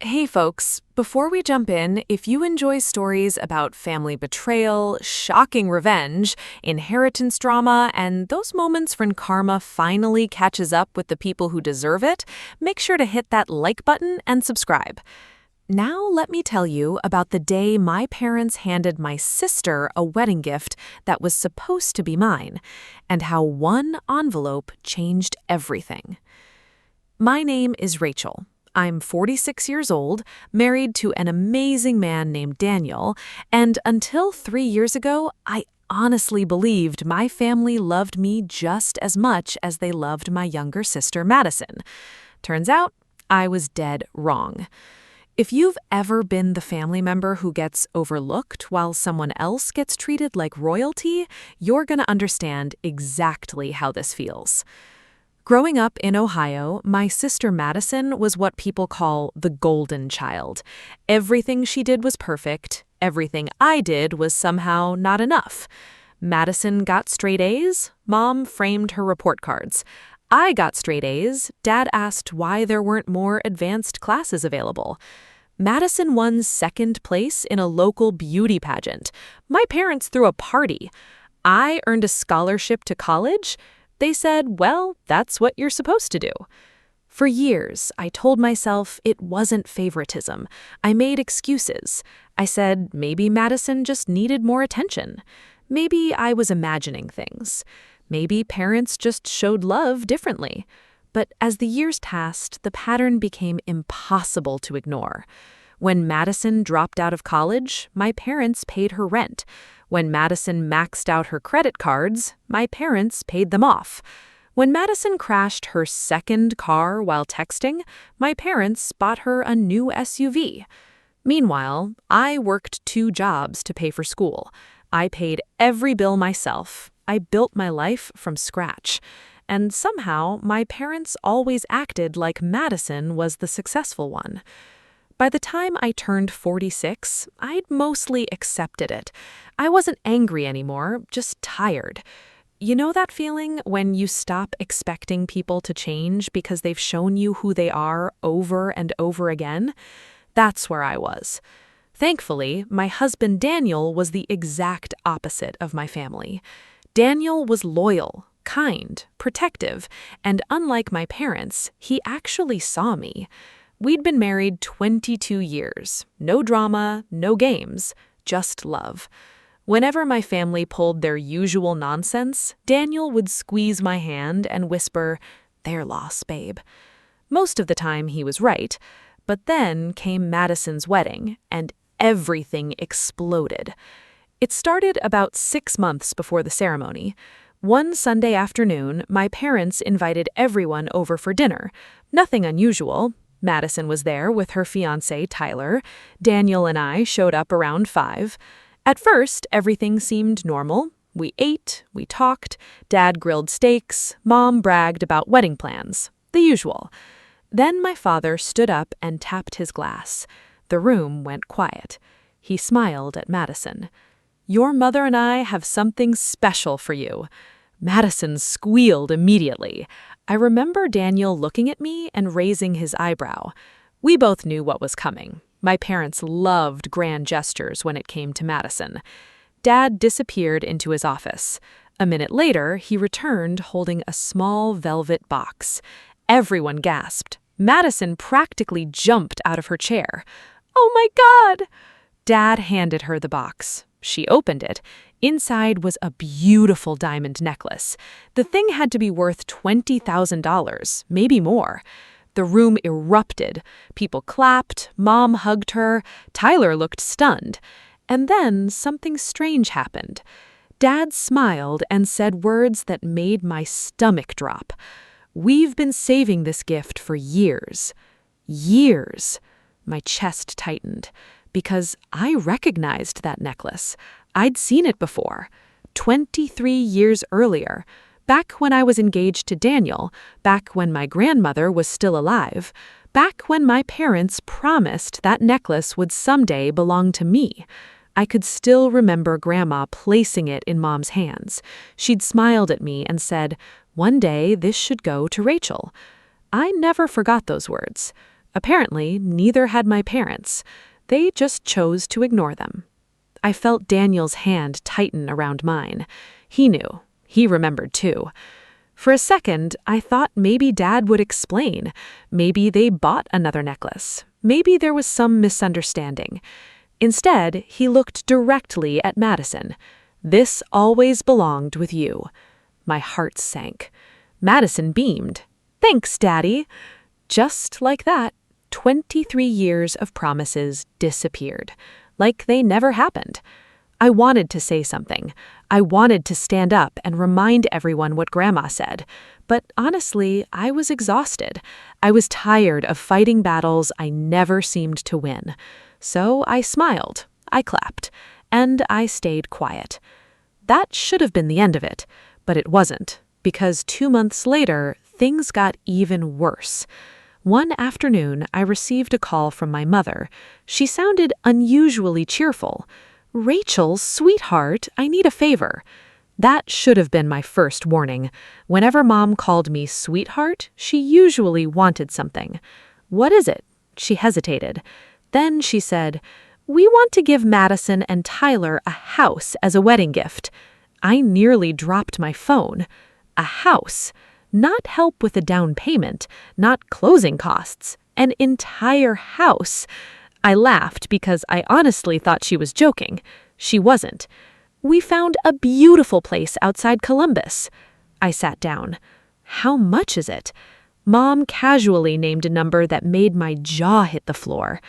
Hey folks, before we jump in, if you enjoy stories about family betrayal, shocking revenge, inheritance drama, and those moments when karma finally catches up with the people who deserve it, make sure to hit that like button and subscribe. Now let me tell you about the day my parents handed my sister a wedding gift that was supposed to be mine, and how one envelope changed everything. My name is Rachel. I'm 46 years old, married to an amazing man named Daniel, and until 3 years ago, I honestly believed my family loved me just as much as they loved my younger sister, Madison. Turns out, I was dead wrong. If you've ever been the family member who gets overlooked while someone else gets treated like royalty, you're going to understand exactly how this feels. Growing up in Ohio, my sister Madison was what people call the golden child. Everything she did was perfect. Everything I did was somehow not enough. Madison got straight A's. Mom framed her report cards. I got straight A's. Dad asked why there weren't more advanced classes available. Madison won second place in a local beauty pageant. My parents threw a party. I earned a scholarship to college. They said, well, that's what you're supposed to do. For years, I told myself it wasn't favoritism. I made excuses. I said maybe Madison just needed more attention. Maybe I was imagining things. Maybe parents just showed love differently. But as the years passed, the pattern became impossible to ignore. When Madison dropped out of college, my parents paid her rent. When Madison maxed out her credit cards, my parents paid them off. When Madison crashed her second car while texting, my parents bought her a new SUV. Meanwhile, I worked 2 jobs to pay for school. I paid every bill myself. I built my life from scratch. And somehow, my parents always acted like Madison was the successful one. By the time I turned 46, I'd mostly accepted it. I wasn't angry anymore, just tired. You know that feeling when you stop expecting people to change because they've shown you who they are over and over again? That's where I was. Thankfully, my husband Daniel was the exact opposite of my family. Daniel was loyal, kind, protective, and unlike my parents, he actually saw me. We'd been married 22 years. No drama, no games, just love. Whenever my family pulled their usual nonsense, Daniel would squeeze my hand and whisper, "Their loss, babe." Most of the time he was right, but then came Madison's wedding, and everything exploded. It started about 6 months before the ceremony. One Sunday afternoon, my parents invited everyone over for dinner. Nothing unusual. Madison was there with her fiancé, Tyler. Daniel and I showed up around 5. At first, everything seemed normal. We ate, we talked, Dad grilled steaks, Mom bragged about wedding plans. The usual. Then my father stood up and tapped his glass. The room went quiet. He smiled at Madison. "Your mother and I have something special for you." Madison squealed immediately. I remember Daniel looking at me and raising his eyebrow. We both knew what was coming. My parents loved grand gestures when it came to Madison. Dad disappeared into his office. A minute later, he returned holding a small velvet box. Everyone gasped. Madison practically jumped out of her chair. "Oh my God!" Dad handed her the box. She opened it. Inside was a beautiful diamond necklace. The thing had to be worth $20,000, maybe more. The room erupted. People clapped. Mom hugged her. Tyler looked stunned. And then something strange happened. Dad smiled and said words that made my stomach drop. "We've been saving this gift for years." Years. My chest tightened. Because I recognized that necklace. I'd seen it before. 23 years earlier. Back when I was engaged to Daniel. Back when my grandmother was still alive. Back when my parents promised that necklace would someday belong to me. I could still remember Grandma placing it in Mom's hands. She'd smiled at me and said, "One day this should go to Rachel." I never forgot those words. Apparently, neither had my parents. They just chose to ignore them. I felt Daniel's hand tighten around mine. He knew. He remembered too. For a second, I thought maybe Dad would explain. Maybe they bought another necklace. Maybe there was some misunderstanding. Instead, he looked directly at Madison. "This always belonged with you." My heart sank. Madison beamed. "Thanks, Daddy." Just like that, 23 years of promises disappeared, like they never happened. I wanted to say something. I wanted to stand up and remind everyone what Grandma said. But honestly, I was exhausted. I was tired of fighting battles I never seemed to win. So I smiled, I clapped, and I stayed quiet. That should have been the end of it, but it wasn't, because 2 months later, things got even worse. One afternoon, I received a call from my mother. She sounded unusually cheerful. "Rachel, sweetheart, I need a favor." That should have been my first warning. Whenever Mom called me sweetheart, she usually wanted something. "What is it?" She hesitated. Then she said, "We want to give Madison and Tyler a house as a wedding gift." I nearly dropped my phone. A house. Not help with a down payment, not closing costs. An entire house. I laughed because I honestly thought she was joking. She wasn't. "We found a beautiful place outside Columbus." I sat down. "How much is it?" Mom casually named a number that made my jaw hit the floor.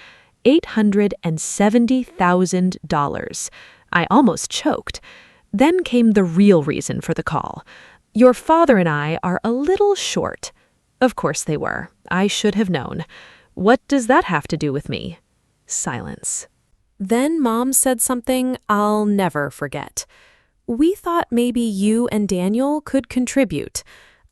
$870,000. I almost choked. Then came the real reason for the call. "Your father and I are a little short." Of course they were. I should have known. What does that have to do with me? Silence. Then Mom said something I'll never forget. "We thought maybe you and Daniel could contribute."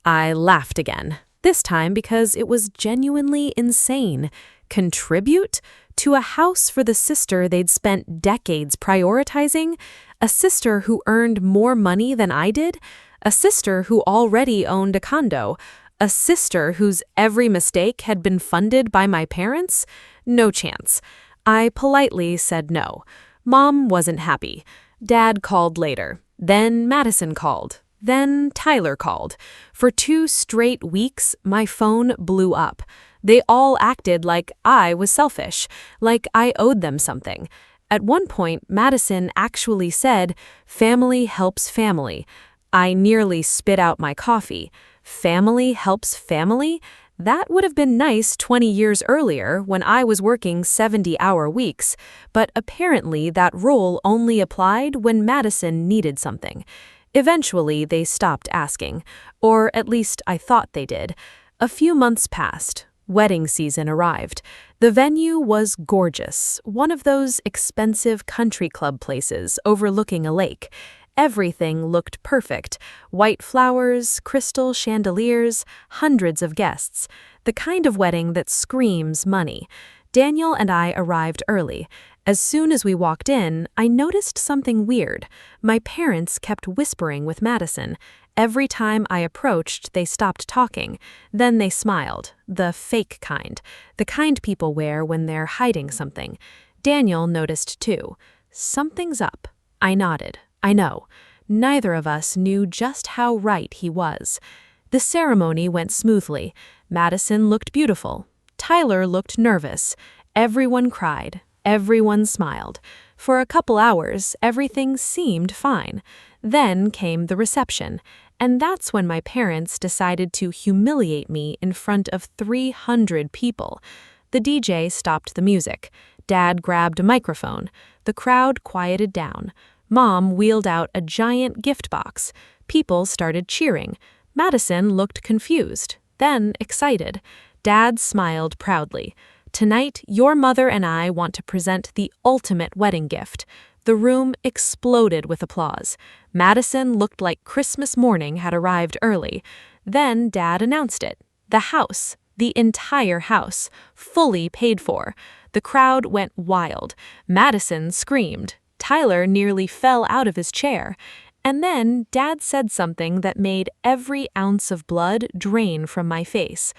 I laughed again, this time because it was genuinely insane. Contribute? To a house for the sister they'd spent decades prioritizing? A sister who earned more money than I did? A sister who already owned a condo? A sister whose every mistake had been funded by my parents? No chance. I politely said no. Mom wasn't happy. Dad called later. Then Madison called. Then Tyler called. For 2 straight weeks, my phone blew up. They all acted like I was selfish, like I owed them something. At one point, Madison actually said, "Family helps family." I nearly spit out my coffee. Family helps family? That would have been nice 20 years earlier when I was working 70-hour weeks, but apparently that rule only applied when Madison needed something. Eventually, they stopped asking, or at least I thought they did. A few months passed. Wedding season arrived. The venue was gorgeous, one of those expensive country club places overlooking a lake. Everything looked perfect. White flowers, crystal chandeliers, hundreds of guests. The kind of wedding that screams money. Daniel and I arrived early. As soon as we walked in, I noticed something weird. My parents kept whispering with Madison. Every time I approached, they stopped talking. Then they smiled, the fake kind, the kind people wear when they're hiding something. Daniel noticed too. Something's up. I nodded. I know. Neither of us knew just how right he was. The ceremony went smoothly. Madison looked beautiful. Tyler looked nervous. Everyone cried. Everyone smiled. For a couple hours, everything seemed fine. Then came the reception, and that's when my parents decided to humiliate me in front of 300 people. The DJ stopped the music. Dad grabbed a microphone. The crowd quieted down. Mom wheeled out a giant gift box. People started cheering. Madison looked confused, then excited. Dad smiled proudly. "Tonight, your mother and I want to present the ultimate wedding gift." The room exploded with applause. Madison looked like Christmas morning had arrived early. Then Dad announced it. The house, the entire house, fully paid for. The crowd went wild. Madison screamed. Tyler nearly fell out of his chair. And then Dad said something that made every ounce of blood drain from my face.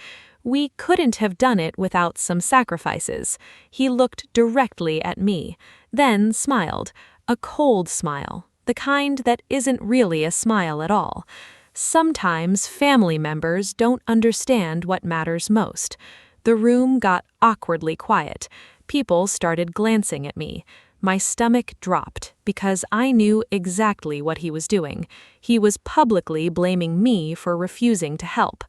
We couldn't have done it without some sacrifices. He looked directly at me, then smiled, a cold smile, the kind that isn't really a smile at all. Sometimes family members don't understand what matters most. The room got awkwardly quiet. People started glancing at me. My stomach dropped because I knew exactly what he was doing. He was publicly blaming me for refusing to help.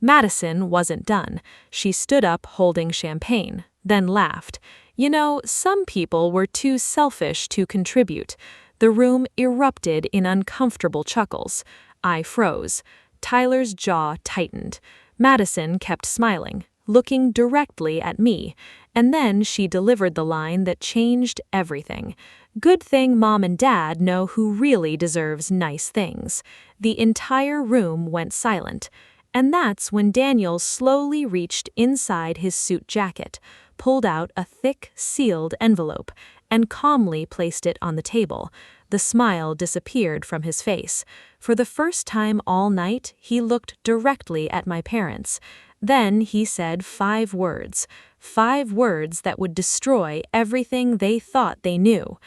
Madison wasn't done. She stood up holding champagne, then laughed. You know, some people were too selfish to contribute. The room erupted in uncomfortable chuckles. I froze. Tyler's jaw tightened. Madison kept smiling, looking directly at me, and then she delivered the line that changed everything. Good thing Mom and Dad know who really deserves nice things. The entire room went silent, and that's when Daniel slowly reached inside his suit jacket, pulled out a thick, sealed envelope, and calmly placed it on the table. The smile disappeared from his face. For the first time all night, he looked directly at my parents. Then he said 5 words. 5 words that would destroy everything they thought they knew.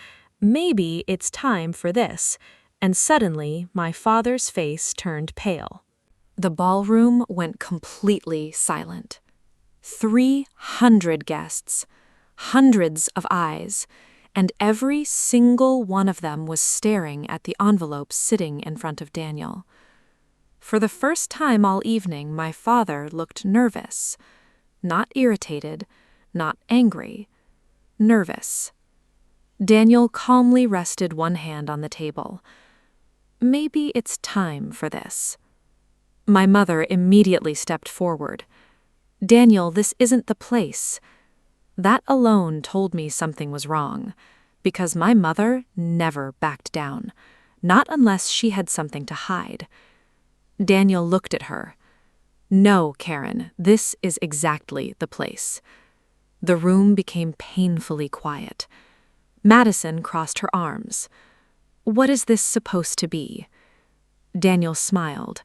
Maybe it's time for this. And suddenly, my father's face turned pale. The ballroom went completely silent. 300 guests, hundreds of eyes, and every single one of them was staring at the envelope sitting in front of Daniel. For the first time all evening, my father looked nervous. Not irritated, not angry. Nervous. Daniel calmly rested one hand on the table. Maybe it's time for this. My mother immediately stepped forward. Daniel, this isn't the place. That alone told me something was wrong, because my mother never backed down, not unless she had something to hide. Daniel looked at her. No, Karen, this is exactly the place. The room became painfully quiet. Madison crossed her arms. What is this supposed to be? Daniel smiled.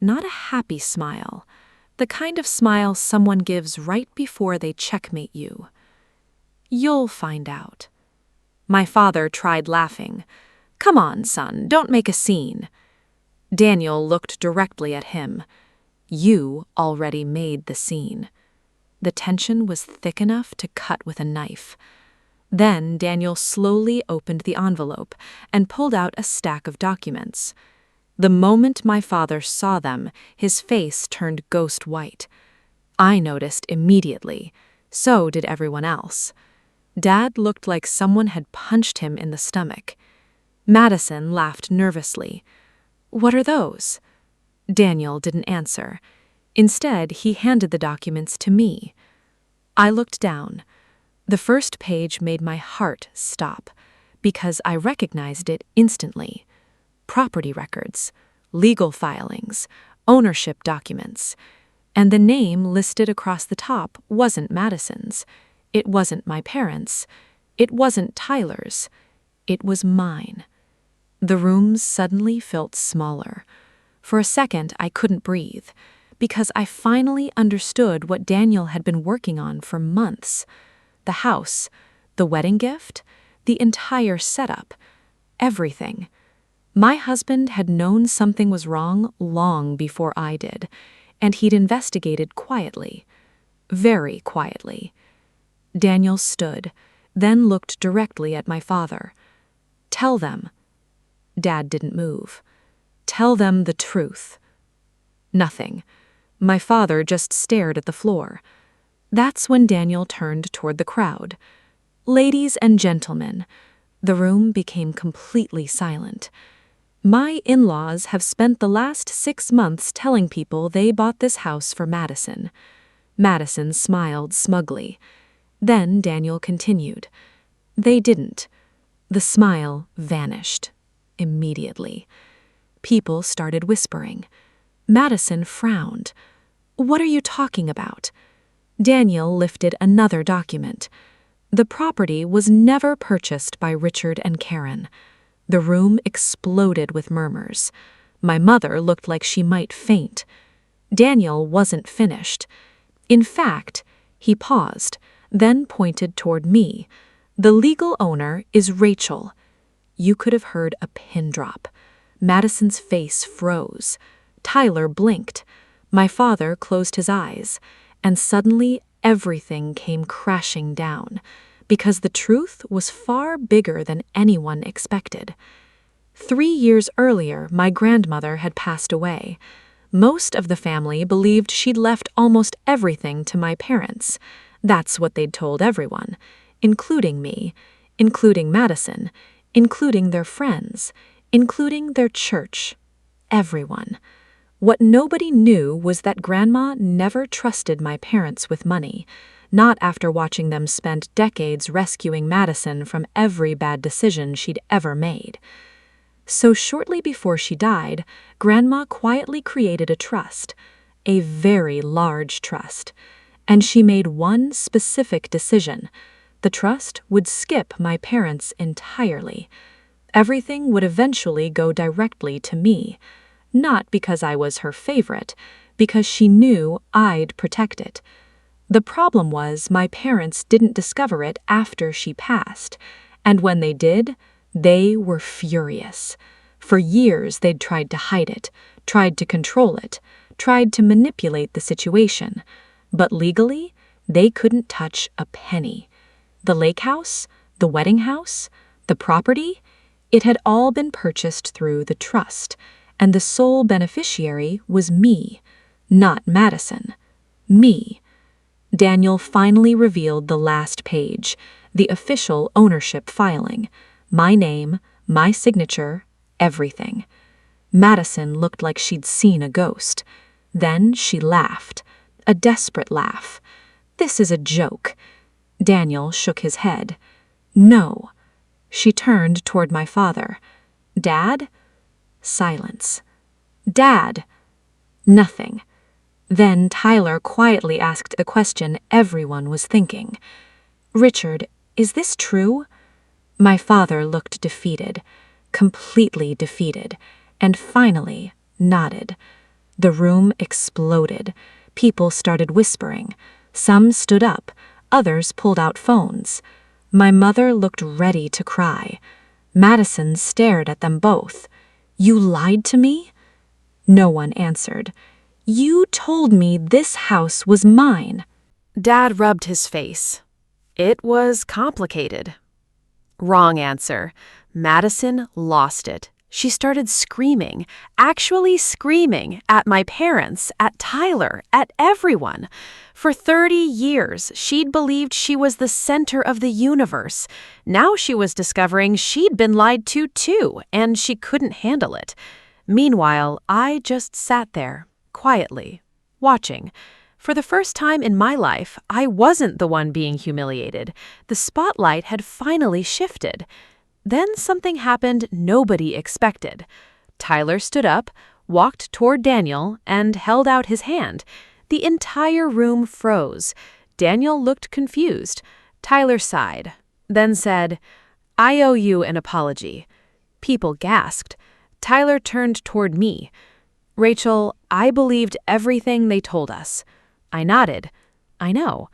Not a happy smile. The kind of smile someone gives right before they checkmate you. You'll find out. My father tried laughing. Come on, son, don't make a scene. Daniel looked directly at him. You already made the scene. The tension was thick enough to cut with a knife. Then Daniel slowly opened the envelope and pulled out a stack of documents. The moment my father saw them, his face turned ghost white. I noticed immediately. So did everyone else. Dad looked like someone had punched him in the stomach. Madison laughed nervously. What are those? Daniel didn't answer. Instead, he handed the documents to me. I looked down. The first page made my heart stop, because I recognized it instantly. Property records, legal filings, ownership documents. And the name listed across the top wasn't Madison's. It wasn't my parents'. It wasn't Tyler's. It was mine. The room suddenly felt smaller. For a second, I couldn't breathe, because I finally understood what Daniel had been working on for months. The house, the wedding gift, the entire setup, everything. My husband had known something was wrong long before I did, and he'd investigated quietly, very quietly. Daniel stood, then looked directly at my father. Tell them. Dad didn't move. Tell them the truth. Nothing. My father just stared at the floor. That's when Daniel turned toward the crowd. Ladies and gentlemen, the room became completely silent. My in-laws have spent the last 6 months telling people they bought this house for Madison. Madison smiled smugly. Then Daniel continued. They didn't. The smile vanished. Immediately. People started whispering. Madison frowned. What are you talking about? Daniel lifted another document. The property was never purchased by Richard and Karen. The room exploded with murmurs. My mother looked like she might faint. Daniel wasn't finished. In fact, he paused, then pointed toward me. The legal owner is Rachel. You could have heard a pin drop. Madison's face froze. Tyler blinked. My father closed his eyes. And suddenly, everything came crashing down, because the truth was far bigger than anyone expected. 3 years earlier, my grandmother had passed away. Most of the family believed she'd left almost everything to my parents. That's what they'd told everyone, including me, including Madison, including their friends, including their church. Everyone. What nobody knew was that Grandma never trusted my parents with money, not after watching them spend decades rescuing Madison from every bad decision she'd ever made. So shortly before she died, Grandma quietly created a trust, a very large trust, and she made one specific decision. The trust would skip my parents entirely. Everything would eventually go directly to me, not because I was her favorite, because she knew I'd protect it. The problem was my parents didn't discover it after she passed, and when they did, they were furious. For years they'd tried to hide it, tried to control it, tried to manipulate the situation, but legally, they couldn't touch a penny. The lake house, the wedding house, the property, it had all been purchased through the trust, and the sole beneficiary was me, not Madison. Me. Daniel finally revealed the last page, the official ownership filing. My name, my signature, everything. Madison looked like she'd seen a ghost. Then she laughed, a desperate laugh. This is a joke. Daniel shook his head. No. She turned toward my father. Dad? Silence. Dad? Nothing. Then Tyler quietly asked the question everyone was thinking. Richard, is this true? My father looked defeated, completely defeated, and finally nodded. The room exploded. People started whispering. Some stood up. Others pulled out phones. My mother looked ready to cry. Madison stared at them both. You lied to me? No one answered. You told me this house was mine. Dad rubbed his face. It was complicated. Wrong answer. Madison lost it. She started screaming, actually screaming, at my parents, at Tyler, at everyone. For 30 years, she'd believed she was the center of the universe. Now she was discovering she'd been lied to too, and she couldn't handle it. Meanwhile, I just sat there, quietly, watching. For the first time in my life, I wasn't the one being humiliated. The spotlight had finally shifted. Then something happened nobody expected. Tyler stood up, walked toward Daniel, and held out his hand. The entire room froze. Daniel looked confused. Tyler sighed, then said, I owe you an apology. People gasped. Tyler turned toward me. Rachel, I believed everything they told us. I nodded. I know.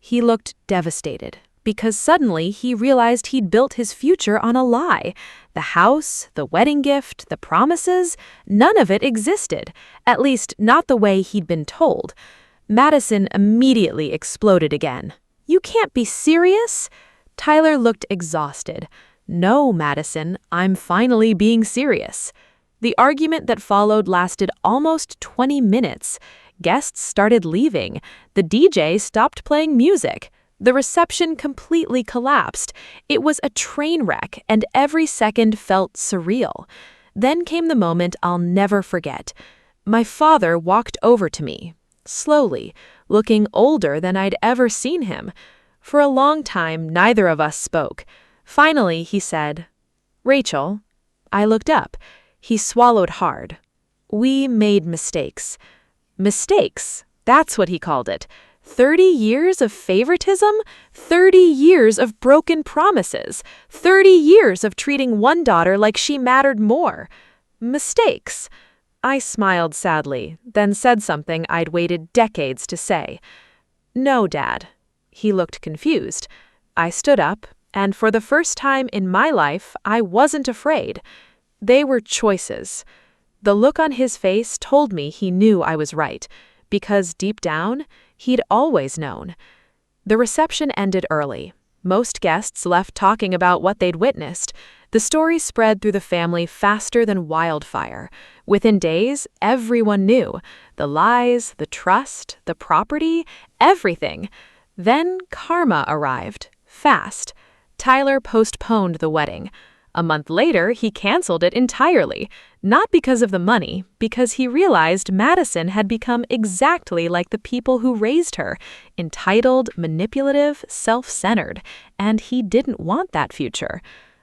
He looked devastated, because suddenly he realized he'd built his future on a lie. The house, the wedding gift, the promises, none of it existed, at least not the way he'd been told. Madison immediately exploded again. You can't be serious? Tyler looked exhausted. No, Madison, I'm finally being serious. The argument that followed lasted almost 20 minutes. Guests started leaving. The DJ stopped playing music. The reception completely collapsed. It was a train wreck, and every second felt surreal. Then came the moment I'll never forget. My father walked over to me, slowly, looking older than I'd ever seen him. For a long time, neither of us spoke. Finally, he said, Rachel. I looked up. He swallowed hard. We made mistakes. Mistakes, that's what he called it. 30 years of favoritism? 30 years of broken promises. 30 years of treating one daughter like she mattered more. Mistakes. I smiled sadly, then said something I'd waited decades to say. No, Dad. He looked confused. I stood up, and for the first time in my life, I wasn't afraid. They were choices. The look on his face told me he knew I was right, because deep down, he'd always known. The reception ended early. Most guests left talking about what they'd witnessed. The story spread through the family faster than wildfire. Within days, everyone knew. The lies, the trust, the property, everything. Then karma arrived. Fast. Tyler postponed the wedding. A month later, he canceled it entirely. Not because of the money, because he realized Madison had become exactly like the people who raised her, entitled, manipulative, self-centered, and he didn't want that future.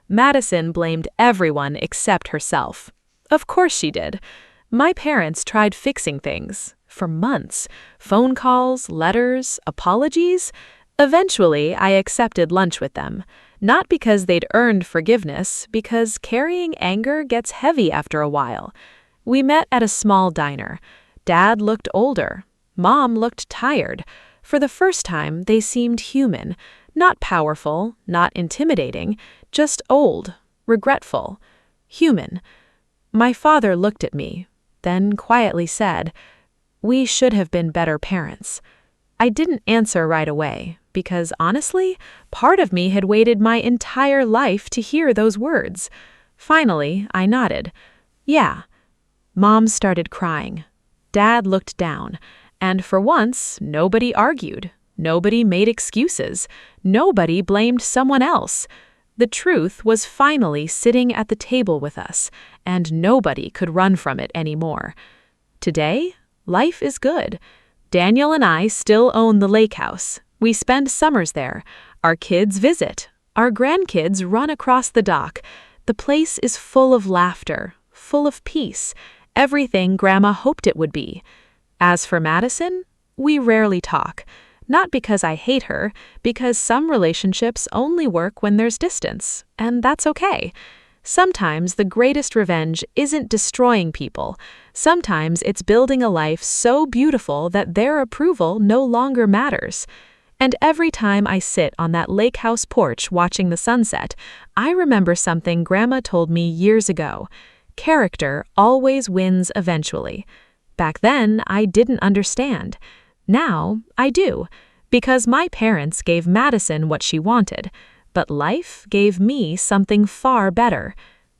Madison blamed everyone except herself. Of course she did. My parents tried fixing things. For months. Phone calls, letters, apologies. Eventually, I accepted lunch with them. Not because they'd earned forgiveness, because carrying anger gets heavy after a while. We met at a small diner. Dad looked older. Mom looked tired. For the first time, they seemed human. Not powerful, not intimidating, just old, regretful, human. My father looked at me, then quietly said, "We should have been better parents." I didn't answer right away, because honestly, part of me had waited my entire life to hear those words. Finally, I nodded. Yeah. Mom started crying. Dad looked down, and for once, nobody argued. Nobody made excuses. Nobody blamed someone else. The truth was finally sitting at the table with us, and nobody could run from it anymore. Today, life is good. Daniel and I still own the lake house. We spend summers there. Our kids visit. Our grandkids run across the dock. The place is full of laughter, full of peace, everything Grandma hoped it would be. As for Madison, we rarely talk. Not because I hate her, because some relationships only work when there's distance, and that's okay. Sometimes the greatest revenge isn't destroying people. Sometimes it's building a life so beautiful that their approval no longer matters. And every time I sit on that lake house porch watching the sunset, I remember something Grandma told me years ago. Character always wins eventually. Back then, I didn't understand. Now, I do, because my parents gave Madison what she wanted, but life gave me something far better.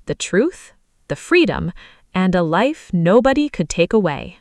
The truth, the freedom, and a life nobody could take away.